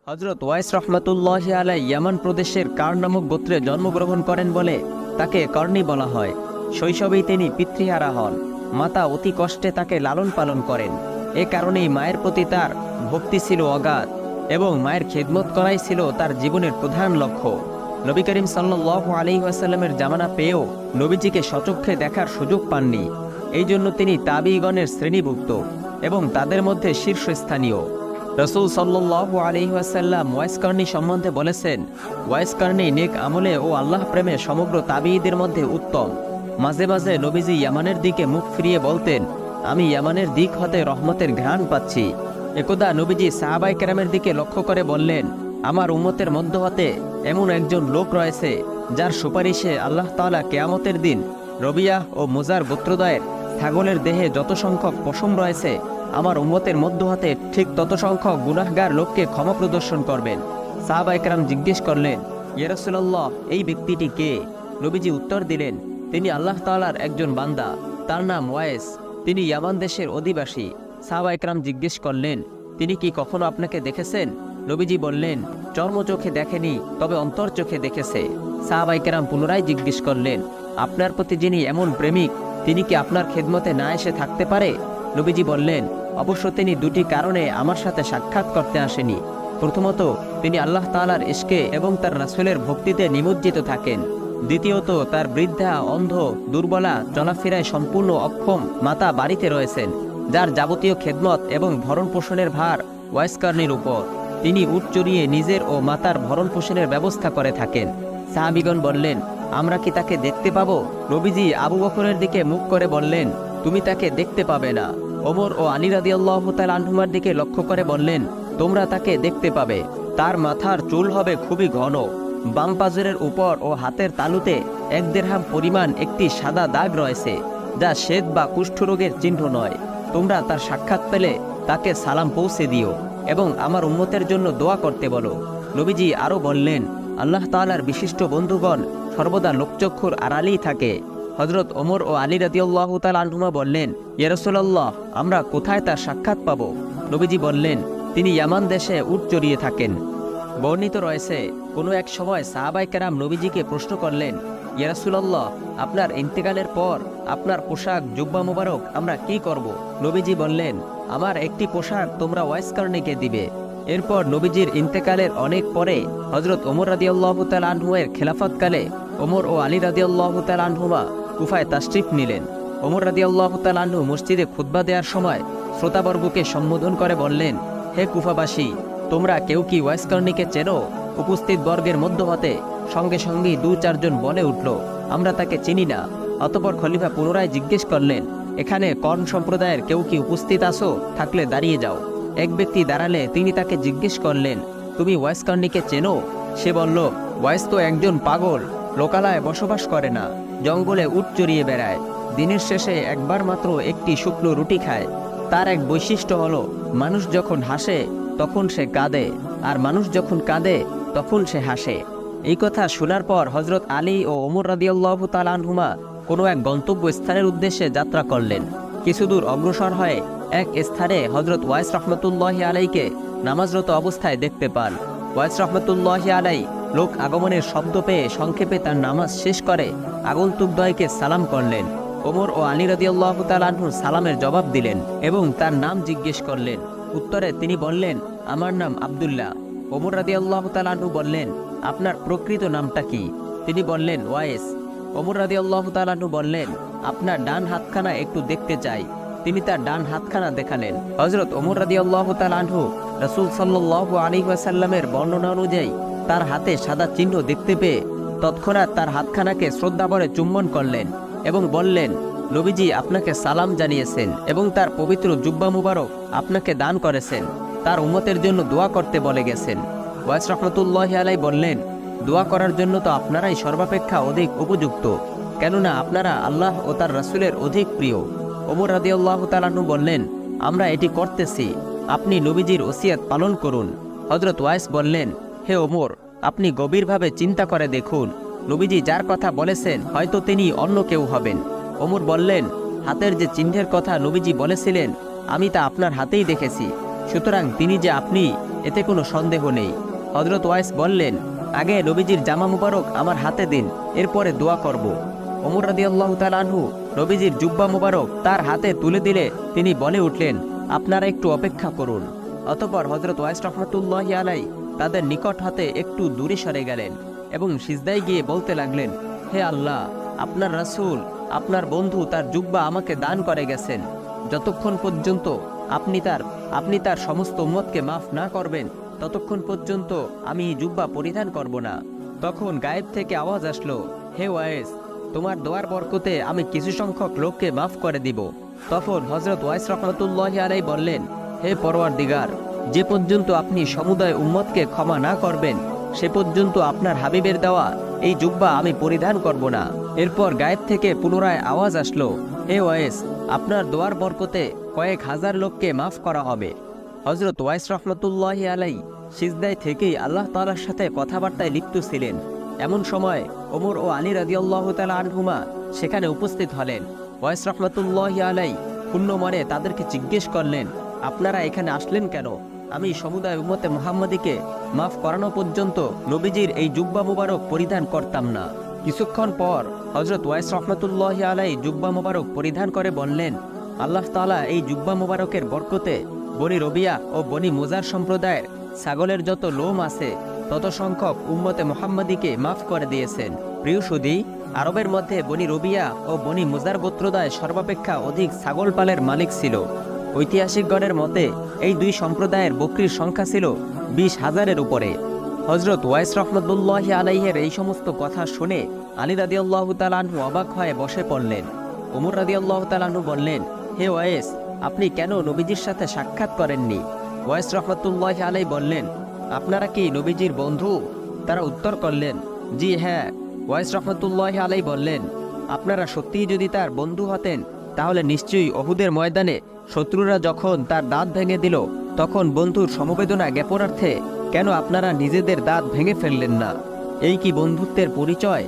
হযরত wise রহমাতুল্লাহি আলাইহি ইয়ামান প্রদেশের কার নামক গোত্রে জন্মগ্রহণ করেন বলে তাকে করনি বলা হয়। শৈশবেই তিনি পিতৃহারা হন। মাতা অতি কষ্টে তাকে লালন পালন করেন। এ কারণেই মায়ের প্রতি তার ভক্তি ছিল অগাধ এবং মায়ের খেদমত করাই ছিল তার জীবনের প্রধান লক্ষ্য। নবী করিম সাল্লাল্লাহু আলাইহি ওয়াসাল্লামের জামানা পেয়েও নবীজিকে সচক্ষে দেখার সুযোগ পাননি। এই জন্য তিনি তাবিঈগণের শ্রেণীভুক্ত এবং তাদের মধ্যে শীর্ষস্থানীয়। রাসূল সাল্লাল্লাহু আলাইহি ওয়াসাল্লাম ওয়াইস করনি সম্বন্ধে বলেছেন, ওয়াইস করনি নেক আমলে ও আল্লাহ প্রেমে সমগ্র তাবিঈদের মধ্যে উত্তম। মাঝে মাঝে নবীজি ইয়ামানের দিকে মুখ ফিরিয়ে বলতেন, আমি ইয়ামানের দিক হতে রহমতের ঘ্রাণ পাচ্ছি। একদা নবীজি সাহাবায়ে কেরামের দিকে লক্ষ্য করে বললেন, আমার উম্মতের মধ্য হতে এমন একজন লোক রয়েছে যার সুপারিশে আল্লাহ তাআলা কিয়ামতের দিন রবিয়াহ ও মুজার গোত্রদ্বয়ের ছাগলের দেহে যত সংখ্যক পশম রয়েছে আমার উম্মতের মধ্য হতে ঠিক তত সংখ্যক গুনাহগার লোককে ক্ষমা প্রদর্শন করবেন। সাহাবায়ে কেরাম জিজ্ঞেস করলেন, ইয়া রাসূলুল্লাহ, এই ব্যক্তিটি কে? নবীজি উত্তর দিলেন, তিনি আল্লাহ তাআলার একজন বান্দা, তার নাম ওয়াইস, তিনি ইয়ামান দেশের অধিবাসী। সাহাবায়ে কেরাম জিজ্ঞেস করলেন, তিনি কি কখনো আপনাকে দেখেছেন? নবীজি বললেন, চর্ম চোখে দেখেনি, তবে অন্তর চোখে দেখেছে। সাহাবায়ে কেরাম পুনরায় জিজ্ঞেস করলেন, আপনার প্রতি যিনি এমন প্রেমিক, তিনি কি আপনার খেদমতে না এসে থাকতে পারে? নবীজি বললেন, অবশ্য তিনি দুটি কারণে আমার সাথে সাক্ষাৎ করতে আসেনি। প্রথমত, তিনি আল্লাহ তাআলার ইশকে এবং তার রাসূলের ভক্তিতে নিমজ্জিত থাকেন। দ্বিতীয়ত, তার বৃদ্ধা, অন্ধ, দুর্বলা, চলাফেরায় সম্পূর্ণ অক্ষম মাতা বাড়িতে রয়েছেন, যার যাবতীয় খেদমত এবং ভরণ পোষণের ভার ওয়াইস করনির উপর। তিনি উট চড়িয়ে নিজের ও মাতার ভরণ পোষণের ব্যবস্থা করে থাকেন। সাহাবীগণ বললেন, আমরা কি তাকে দেখতে পাবো? নবীজি আবু বকরের দিকে মুখ করে বললেন, তুমি তাকে দেখতে পাবে না। ওমর ও আলী রাদিয়াল্লাহু তাআলা আনহুমার দিকে লক্ষ্য করে বললেন, তোমরা তাকে দেখতে পাবে। তার মাথার চুল হবে খুবই ঘন, বাম পাজরের উপর ও হাতের তালুতে 1 দিরহাম পরিমাণ একটি সাদা দাগ রয়েছে, যা শ্বেত বা কুষ্ঠরোগের চিহ্ন নয়। তোমরা তার সাক্ষাৎ পেলে তাকে সালাম পৌঁছে দিও এবং আমার উম্মতের জন্য দোয়া করতে বলো। নবীজি আরও বললেন, আল্লাহ তাআলার বিশিষ্ট বন্ধুগণ সর্বদা লোকচক্ষুর আড়ালেই থাকে। হযরত ওমর ও আলী রাদিয়াল্লাহু তাআলা আনহুমা বললেন, ইয়া রাসূলুল্লাহ, আমরা কোথায় তার সাক্ষাৎ পাবো? নবীজি বললেন, তিনি ইয়ামান দেশে উট চড়িয়ে থাকেন। বর্ণিত রয়েছে, কোনো এক সময় সাহাবায়ে কেরাম নবীজিকে প্রশ্ন করলেন, ইয়া রাসূলুল্লাহ, আপনার ইন্তেকালের পর আপনার পোশাক, জুব্বা মোবারক আমরা কি করব? নবীজি বললেন, আমার একটি পোশাক তোমরা ওয়াইস করনিকে দিবে। এরপর নবীজির ইন্তেকালের অনেক পরে হযরত ওমর রাদিয়াল্লাহু তাআলা আনহু-এর খেলাফতকালে ওমর ও আলী রাদিয়াল্লাহু তাআলা আনহুমা কুফায় তাশরিফ নিলেন। ওমর রাদিয়াল্লাহু তাআলা আনহু মসজিদে খুতবা দেওয়ার সময় শ্রোতাবর্গকে সম্বোধন করে বললেন, হে কুফাবাসী, তোমরা কেউ কি ওয়াইস করনিকে চেনো? উপস্থিত বর্গের মধ্য হতে সঙ্গে সঙ্গেই 2-4 জন বলে উঠল, আমরা তাকে চিনি না। অতঃপর খলিফা পুনরায় জিজ্ঞেস করলেন, এখানে কর্ণ সম্প্রদায়ের কেউ কি উপস্থিত আছো? থাকলে দাঁড়িয়ে যাও। এক ব্যক্তি দাঁড়ালে তিনি তাকে জিজ্ঞেস করলেন, তুমি ওয়াইস করনিকে চেনো? সে বলল, ওয়াইস তো একজন পাগল, লোকালয়ে বসবাস করে না, জঙ্গলে উট চড়িয়ে বেড়ায়, দিনের শেষে একবার মাত্র একটি শুকনো রুটি খায়। তার এক বৈশিষ্ট্য হলো, মানুষ যখন হাসে তখন সে কাঁদে, আর মানুষ যখন কাঁদে তখন সে হাসে। এই কথা শোনার পর হযরত আলী ও ওমর রাদিয়াল্লাহু তাআলা আনহুমা কোনো এক গন্তব্য স্থানের উদ্দেশ্যে যাত্রা করলেন। কিছুদূর অগ্রসর হয়ে এক স্থানে হযরত ওয়াইস রহমাতুল্লাহি আলাইহিকে নামাজরত অবস্থায় দেখতে পান। ওয়াইস রহমাতুল্লাহি আলাইহি লোক আগমনের শব্দ পেয়ে সংক্ষেপে তার নামাজ শেষ করে আগন্তুকদ্বয়কে সালাম করলেন। ওমর ও আলী রাদিয়াল্লাহু তাআলা আনহু সালামের জবাব দিলেন এবং তার নাম জিজ্ঞেস করলেন। উত্তরে তিনি বললেন, আমার নাম আব্দুল্লাহ। ওমর রাদিয়াল্লাহু তাআলা আনহু বললেন, আপনার প্রকৃত নামটা কি? তিনি বললেন, ওয়াইস। ওমর রাদিয়াল্লাহু তাআলা আনহু বললেন, আপনার ডান হাতখানা একটু দেখতে চাই। তিনি তার ডান হাতখানা দেখালেন। হযরত ওমর রাদিয়াল্লাহু তাআলা আনহু রাসূল সাল্লাল্লাহু আলাইহি ওয়াসাল্লামের বর্ণনা অনুযায়ী তার হাতে সাদা চিহ্ন দেখতে পেয়ে তৎক্ষণাৎ তার হাতখানাকে শ্রদ্ধাভরে চুম্বন করলেন এবং বললেন, নবীজি আপনাকে সালাম জানিয়েছেন এবং তার পবিত্র জুব্বা মুবারক আপনাকে দান করেছেন। তার উম্মতের জন্য দোয়া করতে বলে গেছেন। ওয়াইস রাহমাতুল্লাহি আলাইহি বললেন, দোয়া করার জন্য তো আপনারাই সর্বাপেক্ষা অধিক উপযুক্ত, কেননা আপনারা আল্লাহ ও তার রাসূলের অধিক প্রিয়। ওমর রাদিয়াল্লাহু তাআলা আনহু বললেন, আমরা এটি করতেছি, আপনি নবীজির ওসিয়ত পালন করুন। হযরত ওয়াইস বললেন, হে ওমর, আপনি গভীরভাবে চিন্তা করে দেখুন, নবীজি যার কথা বলেছেন হয়তো তিনি অন্য কেউ হবেন। ওমর বললেন, হাতের যে চিহ্নের কথা নবীজি বলেছিলেন আমি তা আপনার হাতেই দেখেছি, সুতরাং তিনি যে আপনি এতে কোনো সন্দেহ নেই। হযরত ওয়াইস বললেন, আগে নবীজির জামা মুবারক আমার হাতে দিন, এরপরে দোয়া করব। ওমর রাদিয়াল্লাহু তাআলা আনহু নবীজির জুব্বা মুবারক তার হাতে তুলে দিলে তিনি বলে উঠলেন, আপনারা একটু অপেক্ষা করুন। অতঃপর হযরত ওয়াইস রাহমাতুল্লাহি আলাইহি তাদের নিকট হতে একটু দূরে সরে গেলেন এবং সিজদায় গিয়ে বলতে লাগলেন, হে আল্লাহ, আপনার রাসূল, আপনার বন্ধু তার জুব্বা আমাকে দান করে গেছেন। যতক্ষণ পর্যন্ত আপনি তার সমস্ত উম্মতকে মাফ না করবেন, ততক্ষণ পর্যন্ত আমি এই জুব্বা পরিধান করব না। তখন গায়েব থেকে আওয়াজ আসলো, হে ওয়াইস, তোমার দোয়ার বরকতে আমি কিছু সংখ্যক লোককে মাফ করে দিব। তখন হযরত ওয়াইস রাহমাতুল্লাহি আলাইহি বললেন, হে পরওয়ারদিগার, যে পর্যন্ত আপনি সমুদায় উম্মতকে ক্ষমা না করবেন, সে পর্যন্ত আপনার হাবিবের দেওয়া এই জুব্বা আমি পরিধান করব না। এরপর গায়েব থেকে পুনরায় আওয়াজ আসলো, হে ওয়াইস, আপনার দোয়ার বরকতে কয়েক হাজার লোককে মাফ করা হবে। হযরত ওয়াইস রাহমাতুল্লাহি আলাইহি সিজদায় থেকেই আল্লাহ তাআলার সাথে কথাবার্তায় লিপ্ত ছিলেন। এমন সময় ওমর ও আলী রাদিয়াল্লাহু তাআলা আনহুমা সেখানে উপস্থিত হলেন। ওয়াইস রাহমাতুল্লাহি আলাইহি পূর্ণ মনে তাদেরকে জিজ্ঞেস করলেন, আপনারা এখানে আসলেন কেন? আমি সমুদায় উম্মতে মুহাম্মাদীকে মাফ করানো পর্যন্ত নবীজির এই জুব্বা মুবারক পরিধান করতাম না। কিছুক্ষণ পর হযরত ওয়াইস রাহমাতুল্লাহি আলাইহি জুব্বা মুবারক পরিধান করে বললেন, আল্লাহ তাআলা এই জুব্বা মুবারকের বরকতে বনি রবিয়া ও বনি মুজার সম্প্রদায়ের ছাগলের যত লোম আছে তত সংখ্যক উম্মতে মুহাম্মাদীকে মাফ করে দিয়েছেন। প্রিয় সুধী, আরবের মধ্যে বনি রবিয়া ও বনি মুজার গোত্রদ্বয় সর্বাপেক্ষা অধিক ছাগল পালের মালিক ছিল। ঐতিহাসিকগণের মতে এই দুই সম্প্রদায়ের বকরির সংখ্যা ছিল 20,000-এর উপরে। হযরত ওয়াইস রাহমাতুল্লাহি আলাইহির এই সমস্ত কথা শুনে আলী রাদিয়াল্লাহু তাআলা আনহু অবাক হয়ে বসে পড়লেন। ওমর রাদিয়াল্লাহু তাআলা আনহু বললেন, হে ওয়াইস, আপনি কেন নবীজির সাথে সাক্ষাৎ করেননি? ওয়াইস রাহমাতুল্লাহি আলাইহি বললেন, আপনারা কি নবীজির বন্ধু? তারা উত্তর করলেন, জি হ্যাঁ। ওয়াইস রাহমাতুল্লাহি আলাইহি বললেন, আপনারা সত্যিই যদি তার বন্ধু হতেন, তাহলে নিশ্চয়ই উহুদের ময়দানে শত্রুরা যখন তার দাঁত ভেঙে দিল, তখন বন্ধুর সমবেদনা জ্ঞাপনার্থে কেন আপনারা নিজেদের দাঁত ভেঙে ফেললেন না? এই কি বন্ধুত্বের পরিচয়?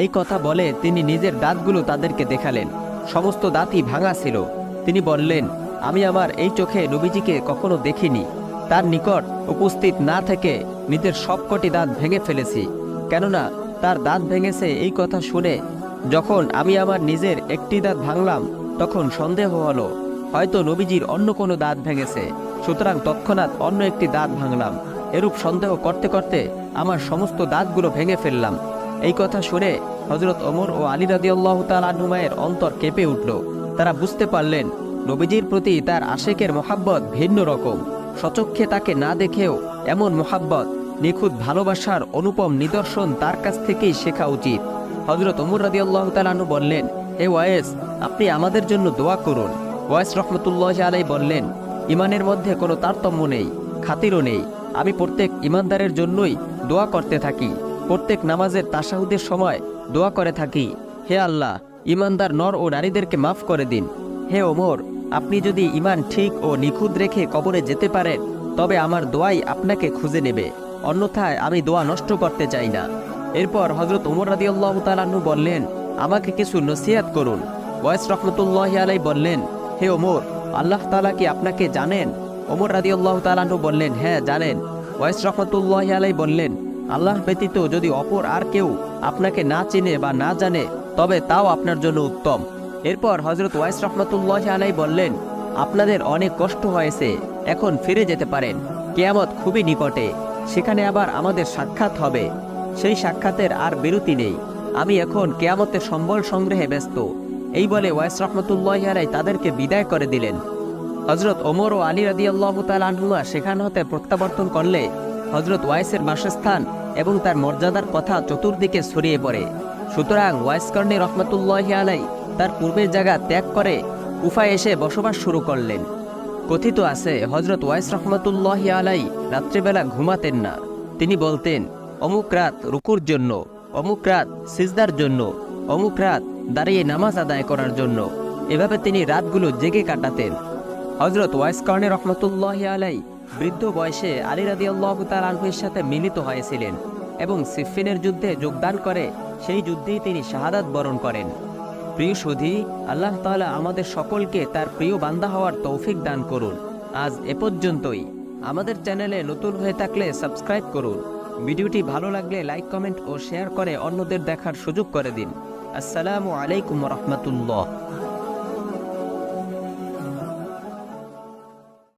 এই কথা বলে তিনি নিজের দাঁতগুলো তাদেরকে দেখালেন। সমস্ত দাঁতই ভাঙা ছিল। তিনি বললেন, আমি আমার এই চোখে নবীজিকে কখনো দেখিনি। তার নিকট উপস্থিত না থেকে নিজের সবকটি দাঁত ভেঙে ফেলেছি, কেননা তার দাঁত ভেঙেছে এই কথা শুনে যখন আমি আমার নিজের একটি দাঁত ভাঙলাম, তখন সন্দেহ হলো হয়তো নবীজির অন্য কোনো দাঁত ভেঙেছে, সুতরাং তৎক্ষণাৎ অন্য একটি দাঁত ভাঙলাম। এরূপ সন্দেহ করতে করতে আমার সমস্ত দাঁতগুলো ভেঙে ফেললাম। এই কথা শুনে হযরত ওমর ও আলী রাদিয়াল্লাহু তাআলা আনহুমায়ের অন্তর কেঁপে উঠল। তারা বুঝতে পারলেন নবীজির প্রতি তার আশেকের মহাব্বত ভিন্ন রকম। সচক্ষে তাকে না দেখেও এমন মহাব্বত, নিখুঁত ভালোবাসার অনুপম নিদর্শন তার কাছ থেকেই শেখা উচিত। হযরত ওমর রাদিয়াল্লাহু তাআলা আনহু বললেন, হে ওয়াইস, আপনি আমাদের জন্য দোয়া করুন। ওয়াইস রাহমাতুল্লাহি আলাইহি বললেন, ইমানের মধ্যে কোনো তারতম্য নেই, খাতিরও নেই। আমি প্রত্যেক ইমানদারের জন্যই দোয়া করতে থাকি। প্রত্যেক নামাজের তাশাহুদের সময় দোয়া করে থাকি, হে আল্লাহ, ইমানদার নর ও নারীদেরকে মাফ করে দিন। হে ওমর, আপনি যদি ইমান ঠিক ও নিখুঁত রেখে কবরে যেতে পারেন, তবে আমার দোয়াই আপনাকে খুঁজে নেবে, অন্যথায় আমি দোয়া নষ্ট করতে চাই না। এরপর হযরত ওমর রাদিয়াল্লাহু তাআলা আনহু বললেন, আমাকে কিছু নসিহত করুন। ওয়াইস রাহমাতুল্লাহি আলাইহি বললেন, হে ওমর, আল্লাহ তাআলা কি আপনাকে জানেন? ওমর রাদিয়াল্লাহু তাআলা আনহু বললেন, হ্যাঁ জানেন। ওয়াইস রাহমাতুল্লাহি আলাইহি বললেন, আল্লাহ ব্যতীত যদি অপর আর কেউ আপনাকে না চিনে বা না জানে, তবে তাও আপনার জন্য উত্তম। এরপর হযরত ওয়াইস রাহমাতুল্লাহি আলাইহি বললেন, আপনাদের অনেক কষ্ট হয়েছে, এখন ফিরে যেতে পারেন। কিয়ামত খুবই নিকটে, সেখানে আবার আমাদের সাক্ষাৎ হবে। সেই সাক্ষাতের আর বিরতি নেই। আমি এখন কিয়ামতের সম্বল সংগ্রহে ব্যস্ত। এই বলে ওয়াইস রাহমাতুল্লাহি আলাইহি তাদেরকে বিদায় করে দিলেন। হযরত ওমর ও আলী রাদিয়াল্লাহু তাআলা আনহুমা সেখান হতে প্রত্যাবর্তন করলে হযরত ওয়াইসের বাসস্থান এবং তার মর্যাদার কথা চতুর্দিকে ছড়িয়ে পড়ে। সুতরাং ওয়াইস করনী রাহমাতুল্লাহি আলাইহি তার পূর্বের জায়গা ত্যাগ করে কুফায় এসে বসবাস শুরু করলেন। কথিত আছে হযরত ওয়াইস রাহমাতুল্লাহি আলাইহি রাত্রিবেলা ঘুমাতেন না। তিনি বলতেন, অমুক রাত রুকুর জন্য, অমুক রাত সিজদার জন্য, অমুক রাত দাঁড়িয়ে নামাজ আদায় করার জন্য। এভাবে তিনি রাতগুলো জেগে কাটাতেন। হযরত ওয়াইস করনী রাহমাতুল্লাহি আলাইহি বৃদ্ধ বয়সে আলী রাদিয়াল্লাহু তাআলা আনহুর সাথে মিলিত হয়েছিলেন এবং সিফফিনের যুদ্ধে যোগদান করে সেই যুদ্ধেই তিনি শাহাদাত বরণ করেন। প্রিয় সুধী, আল্লাহ তাআলা আমাদের সকলকে তার প্রিয় বান্দা হওয়ার তৌফিক দান করুন। আজ এ পর্যন্তই। আমাদের চ্যানেলে নতুন হয়ে থাকলে সাবস্ক্রাইব করুন। ভিডিওটি ভালো লাগলে লাইক, কমেন্ট ও শেয়ার করে অন্যদের দেখার সুযোগ করে দিন। আসসালামু আলাইকুম ওয়া রাহমাতুল্লাহ।